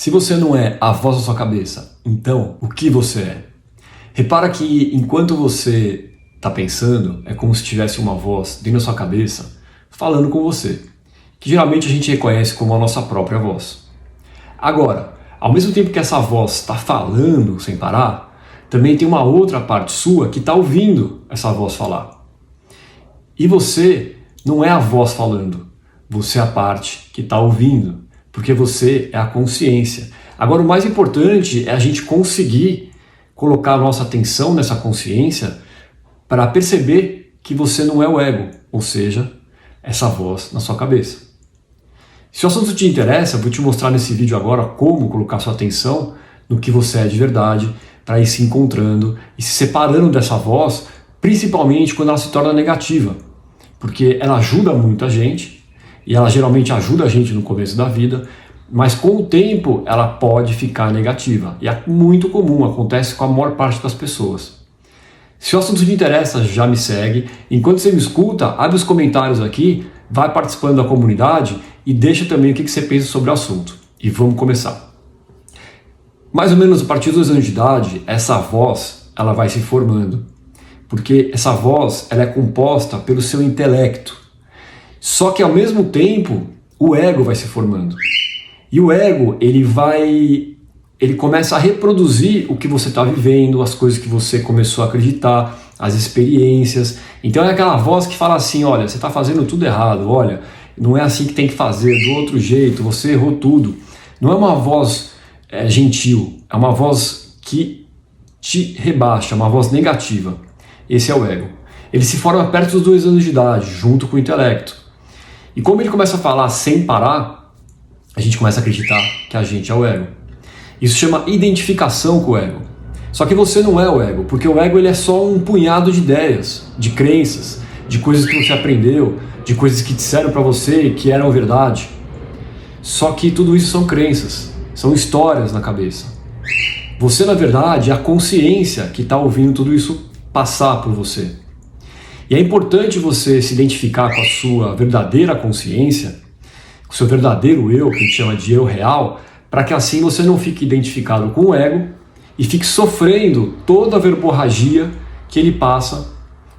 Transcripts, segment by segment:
Se você não é a voz da sua cabeça, então o que você é? Repara que enquanto você está pensando, é como se tivesse uma voz dentro da sua cabeça falando com você, que geralmente a gente reconhece como a nossa própria voz. Agora, ao mesmo tempo que essa voz está falando sem parar, também tem uma outra parte sua que está ouvindo essa voz falar. E você não é a voz falando, você é a parte que está ouvindo, porque você é a consciência. Agora, o mais importante é a gente conseguir colocar a nossa atenção nessa consciência para perceber que você não é o ego, ou seja, essa voz na sua cabeça. Se o assunto te interessa, eu vou te mostrar nesse vídeo agora como colocar sua atenção no que você é de verdade, para ir se encontrando e se separando dessa voz, principalmente quando ela se torna negativa, porque ela ajuda muito a gente, e ela geralmente ajuda a gente no começo da vida, mas com o tempo ela pode ficar negativa, e é muito comum, acontece com a maior parte das pessoas. Se o assunto te interessa, já me segue. Enquanto você me escuta, abre os comentários aqui, vai participando da comunidade e deixa também o que você pensa sobre o assunto. E vamos começar. Mais ou menos a partir dos 2 anos de idade, essa voz ela vai se formando, porque essa voz ela é composta pelo seu intelecto. Só que ao mesmo tempo, o ego vai se formando. E o ego, ele começa a reproduzir o que você está vivendo, as coisas que você começou a acreditar, as experiências. Então é aquela voz que fala assim, olha, você está fazendo tudo errado, olha, não é assim que tem que fazer, do outro jeito, você errou tudo. Não é uma voz gentil, é uma voz que te rebaixa, uma voz negativa. Esse é o ego. Ele se forma perto dos 2 anos de idade, junto com o intelecto. E como ele começa a falar sem parar, a gente começa a acreditar que a gente é o ego. Isso chama identificação com o ego. Só que você não é o ego, porque o ego ele é só um punhado de ideias, de crenças, de coisas que você aprendeu, de coisas que disseram para você que eram verdade. Só que tudo isso são crenças, são histórias na cabeça. Você, na verdade, é a consciência que está ouvindo tudo isso passar por você. E é importante você se identificar com a sua verdadeira consciência, com o seu verdadeiro eu, que a gente chama de eu real, para que assim você não fique identificado com o ego e fique sofrendo toda a verborragia que ele passa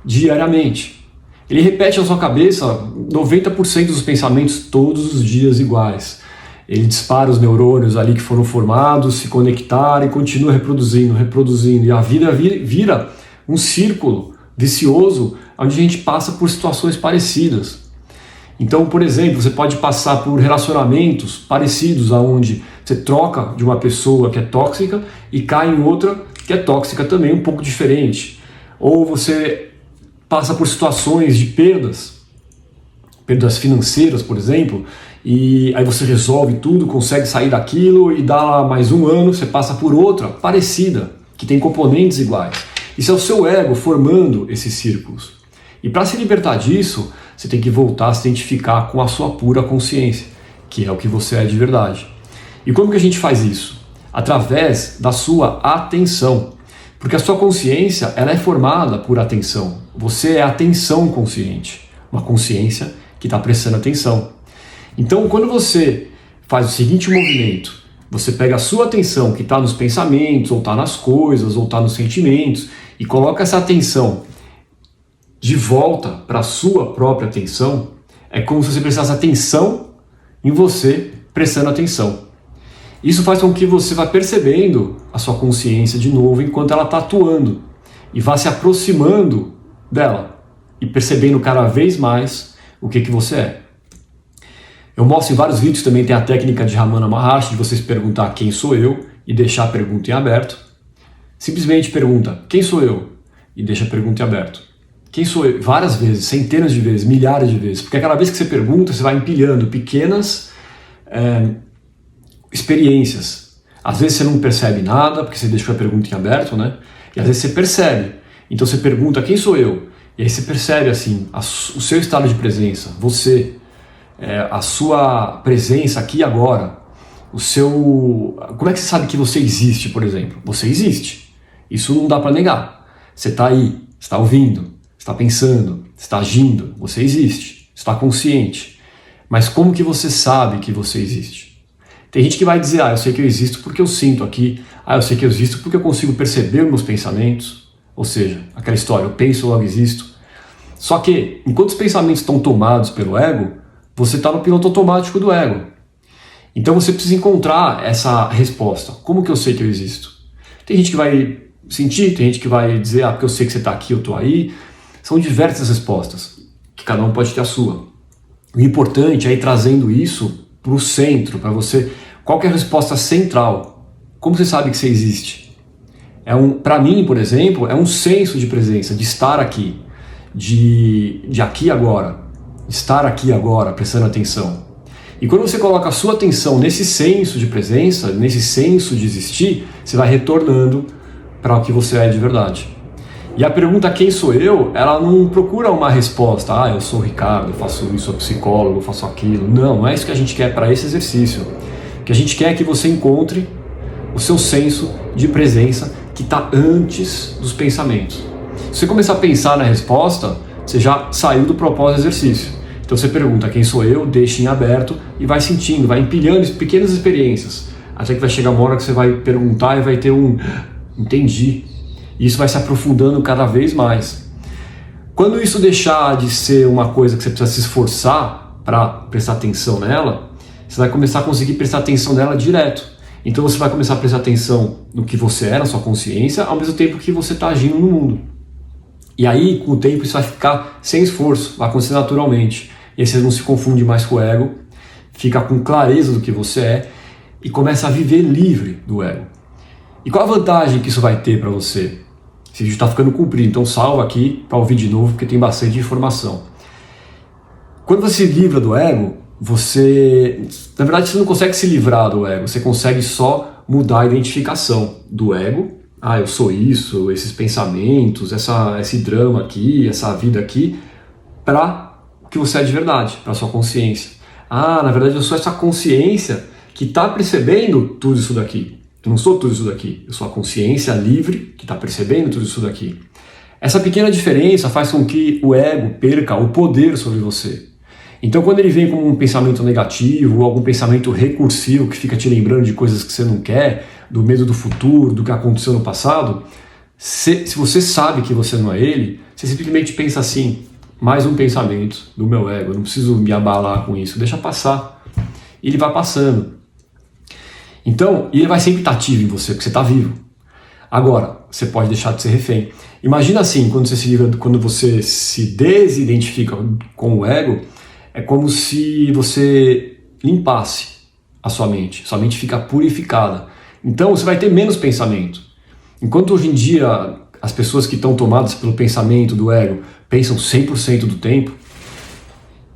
diariamente. Ele repete na sua cabeça 90% dos pensamentos todos os dias iguais. Ele dispara os neurônios ali que foram formados, se conectaram e continua reproduzindo, e a vida vira um círculo vicioso onde a gente passa por situações parecidas. Então, por exemplo, você pode passar por relacionamentos parecidos, onde você troca de uma pessoa que é tóxica e cai em outra que é tóxica também, um pouco diferente. Ou você passa por situações de perdas financeiras, por exemplo, e aí você resolve tudo, consegue sair daquilo e dá mais um ano, você passa por outra parecida, que tem componentes iguais. Isso é o seu ego formando esses círculos. E para se libertar disso, você tem que voltar a se identificar com a sua pura consciência, que é o que você é de verdade. E como que a gente faz isso? Através da sua atenção. Porque a sua consciência ela é formada por atenção. Você é atenção consciente, uma consciência que está prestando atenção. Então, quando você faz o seguinte movimento, você pega a sua atenção que está nos pensamentos, ou está nas coisas, ou está nos sentimentos, e coloca essa atenção de volta para a sua própria atenção, é como se você prestasse atenção em você prestando atenção. Isso faz com que você vá percebendo a sua consciência de novo enquanto ela está atuando e vá se aproximando dela e percebendo cada vez mais o que você é. Eu mostro em vários vídeos, também tem a técnica de Ramana Maharshi, de você se perguntar quem sou eu e deixar a pergunta em aberto. Simplesmente pergunta, quem sou eu? E deixa a pergunta em aberto. Quem sou eu? Várias vezes, centenas de vezes, milhares de vezes. Porque cada vez que você pergunta, você vai empilhando pequenas experiências. Às vezes você não percebe nada, porque você deixou a pergunta em aberto, né? E às vezes você percebe. Então você pergunta, quem sou eu? E aí você percebe assim, o seu estado de presença, você, a sua presença aqui e agora, como é que você sabe que você existe, por exemplo? Você existe. Isso não dá para negar. Você está aí, você está ouvindo, você está pensando, você está agindo, você existe, você está consciente. Mas como que você sabe que você existe? Tem gente que vai dizer, eu sei que eu existo porque eu sinto aqui, eu sei que eu existo porque eu consigo perceber meus pensamentos, ou seja, aquela história, eu penso, logo existo. Só que, enquanto os pensamentos estão tomados pelo ego, você está no piloto automático do ego. Então você precisa encontrar essa resposta. Como que eu sei que eu existo? Tem gente que vai sentir, tem gente que vai dizer, porque eu sei que você está aqui, eu estou aí. São diversas respostas, que cada um pode ter a sua. O importante é ir trazendo isso para o centro, para você. Qual que é a resposta central? Como você sabe que você existe? Para mim, por exemplo, é um senso de presença, de estar aqui, de aqui agora, estar aqui agora, prestando atenção. E quando você coloca a sua atenção nesse senso de presença, nesse senso de existir, você vai retornando para o que você é de verdade. E a pergunta quem sou eu, ela não procura uma resposta, eu sou o Ricardo, eu faço isso, sou psicólogo, eu faço aquilo. Não é isso que a gente quer para esse exercício. O que a gente quer é que você encontre o seu senso de presença que está antes dos pensamentos. Se você começar a pensar na resposta, você já saiu do propósito do exercício. Então você pergunta quem sou eu, deixa em aberto e vai sentindo, vai empilhando pequenas experiências. Até que vai chegar uma hora que você vai perguntar e vai ter entendi. E isso vai se aprofundando cada vez mais. Quando isso deixar de ser uma coisa que você precisa se esforçar para prestar atenção nela, você vai começar a conseguir prestar atenção nela direto. Então você vai começar a prestar atenção no que você é, na sua consciência, ao mesmo tempo que você está agindo no mundo. E aí, com o tempo, isso vai ficar sem esforço, vai acontecer naturalmente. E aí você não se confunde mais com o ego, fica com clareza do que você é e começa a viver livre do ego. E qual a vantagem que isso vai ter para você? Esse vídeo está ficando comprido, então salva aqui para ouvir de novo, porque tem bastante informação. Quando você se livra do ego, na verdade você não consegue se livrar do ego, você consegue só mudar a identificação do ego. Eu sou isso, esses pensamentos, esse drama aqui, essa vida aqui, para o que você é de verdade, para a sua consciência. Na verdade eu sou essa consciência que está percebendo tudo isso daqui. Eu não sou tudo isso daqui, eu sou a consciência livre que está percebendo tudo isso daqui. Essa pequena diferença faz com que o ego perca o poder sobre você. Então quando ele vem com um pensamento negativo, ou algum pensamento recursivo que fica te lembrando de coisas que você não quer, do medo do futuro, do que aconteceu no passado, se você sabe que você não é ele, você simplesmente pensa assim, mais um pensamento do meu ego, eu não preciso me abalar com isso, deixa passar. E ele vai passando. Então, ele vai sempre estar ativo em você, porque você está vivo. Agora, você pode deixar de ser refém. Imagina assim, quando você se desidentifica com o ego, é como se você limpasse a sua mente fica purificada. Então, você vai ter menos pensamento. Enquanto hoje em dia, as pessoas que estão tomadas pelo pensamento do ego pensam 100% do tempo,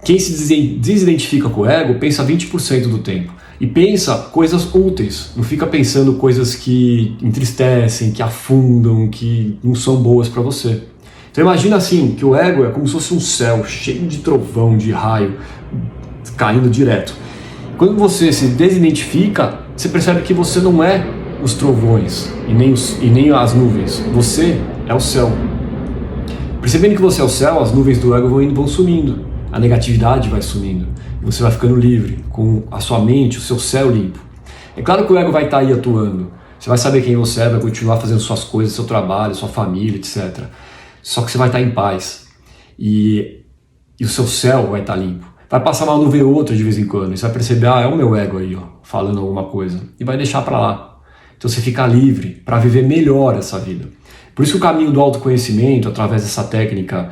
quem se desidentifica com o ego pensa 20% do tempo. E pensa coisas úteis, não fica pensando coisas que entristecem, que afundam, que não são boas para você. Então imagina assim, que o ego é como se fosse um céu cheio de trovão, de raio, caindo direto. Quando você se desidentifica, você percebe que você não é os trovões e nem as nuvens, você é o céu. Percebendo que você é o céu, as nuvens do ego vão sumindo, a negatividade vai sumindo. E você vai ficando livre, com a sua mente, o seu céu limpo. É claro que o ego vai estar aí atuando. Você vai saber quem você é, vai continuar fazendo suas coisas, seu trabalho, sua família, etc. Só que você vai estar em paz. E o seu céu vai estar limpo. Vai passar uma nuvem ou outra de vez em quando. E você vai perceber, é o meu ego aí, falando alguma coisa. E vai deixar para lá. Então você fica livre para viver melhor essa vida. Por isso que o caminho do autoconhecimento, através dessa técnica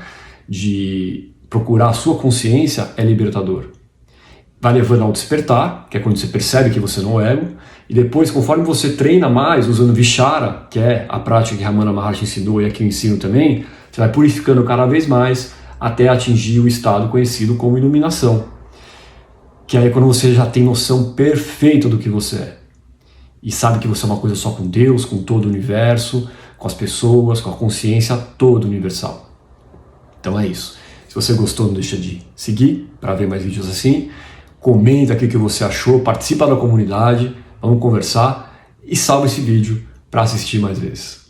de procurar a sua consciência, é libertador. Vai levando ao despertar, que é quando você percebe que você não é ego, e depois, conforme você treina mais, usando Vichara, que é a prática que Ramana Maharshi ensinou e aqui eu ensino também, você vai purificando cada vez mais até atingir o estado conhecido como iluminação, que aí é quando você já tem noção perfeita do que você é, e sabe que você é uma coisa só com Deus, com todo o universo, com as pessoas, com a consciência toda universal. Então é isso. Se você gostou, não deixa de seguir para ver mais vídeos assim. Comenta aqui o que você achou, participa da comunidade, vamos conversar e salva esse vídeo para assistir mais vezes.